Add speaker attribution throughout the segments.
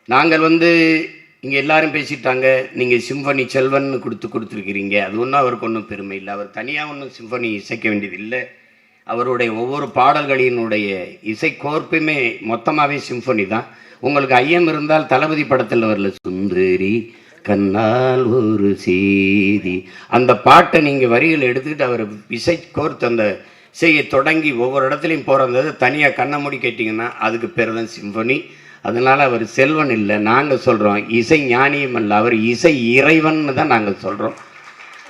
Speaker 1: நாங்கள் இங்கே எல்லாரும் பேசிட்டாங்க, நீங்கள் சிம்பனி செல்வன்னு கொடுத்துருக்கிறீங்க. அது ஒன்றும் அவருக்கு ஒன்றும் பெருமை இல்லை. அவர் தனியாக ஒன்றும் சிம்பனி இசைக்க வேண்டியது இல்லை. அவருடைய ஒவ்வொரு பாடல்களினுடைய இசை கோர்ப்புமே மொத்தமாகவே சிம்பனி தான். உங்களுக்கு ஐயம் இருந்தால் தளபதி படத்தில் வரல, சுந்தரி கண்ணால் ஒரு செய்தி, அந்த பாட்டை நீங்கள் வரிகள் எடுத்துக்கிட்டு அவர் இசை கோர்த்து அந்த இசையை தொடங்கி ஒவ்வொரு இடத்துலையும் போகிறது தனியாக கண்ணை மூடி கேட்டிங்கன்னா அதுக்கு பேர் தான் சிம்பனி. அதனால் அவர் செல்வன் இல்லை, நாங்கள் சொல்கிறோம் இசை ஞானியும் அல்ல, அவர் இசை இறைவன்னு தான் நாங்கள் சொல்கிறோம்.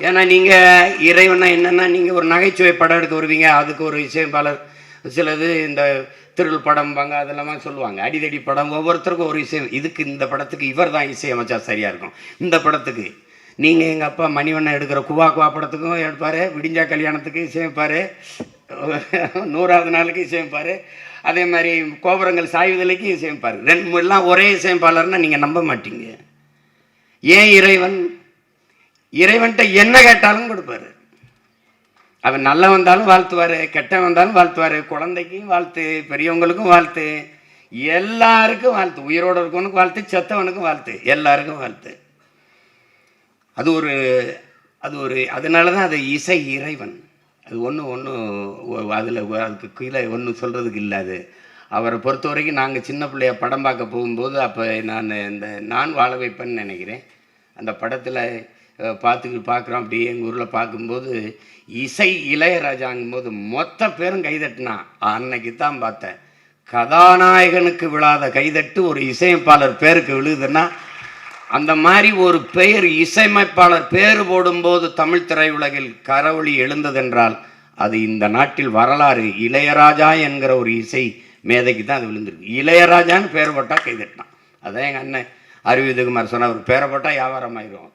Speaker 1: ஏன்னா நீங்கள் இறைவனா என்னென்னா, நீங்கள் ஒரு நகைச்சுவை படம் எடுக்க வருவீங்க, அதுக்கு ஒரு இசையமைப்பாளர், சிலது இந்த திருள் படம்பாங்க, அதெல்லாம் சொல்லுவாங்க, அடிதடி படம், ஒவ்வொருத்தருக்கும் ஒரு இசை. இதுக்கு இந்த படத்துக்கு இவர் தான் இசையமைச்சா சரியாக இருக்கும். இந்த படத்துக்கு நீங்கள் எங்கள் அப்பா மணிவண்ணன் எடுக்கிற குவா குவா படத்துக்கும் எடுப்பார், விடிஞ்சா கல்யாணத்துக்கு இசையமைப்பார், 100வது நாளுக்கு இசையமைப்பார், அதே மாதிரி கோபுரங்கள் சாய்வுதலைக்கு இசையமைப்பார். எல்லாம் ஒரே இசையமைப்பாளர்னா நீங்கள் நம்ப மாட்டீங்க. ஏன் இறைவன்கிட்ட என்ன கேட்டாலும் கொடுப்பாரு. அவன் நல்ல வந்தாலும் வாழ்த்துவார், கெட்ட வந்தாலும் வாழ்த்துவார், குழந்தைக்கும் வாழ்த்து, பெரியவங்களுக்கும் வாழ்த்து, எல்லாருக்கும் வாழ்த்து, உயிரோடு இருக்கவனுக்கும் வாழ்த்து, செத்தவனுக்கும் வாழ்த்து, எல்லாருக்கும் வாழ்த்து. அது ஒரு அதனால தான் அது இசை இறைவன். அது அதில் அதுக்கு கீழே ஒன்றும் சொல்கிறதுக்கு இல்லாது. அவரை பொறுத்த வரைக்கும் நாங்கள் சின்ன பிள்ளைய படம் பார்க்க போகும்போது, அப்போ நான் வாழ வைப்பேன்னு நினைக்கிறேன், அந்த படத்தில் பார்க்குறோம். அப்படியே எங்கள் ஊரில் பார்க்கும்போது இசை இளையராஜாங்கும்போது மொத்த பேரும் கைதட்டினா. அன்னைக்கு தான் பார்த்தேன், கதாநாயகனுக்கு விழாத கைதட்டு ஒரு இசையமைப்பாளர் பேருக்கு விழுதுன்னா, அந்த மாதிரி ஒரு பெயர் இசையமைப்பாளர் பேர் போடும்போது தமிழ் திரையுலகில் கரவொளி எழுந்ததென்றால் அது இந்த நாட்டில் வரலாறு. இளையராஜா என்கிற ஒரு இசை மேதைக்கு தான் அது விழுந்திருக்கு. இளையராஜான்னு பேர் போட்டால் கைதட்டினான். அதான் எங்கள் அண்ணன் அருவிதகுமார் சொன்ன, ஒரு பேரை போட்டால் வியாபாரம் ஆயிடும்.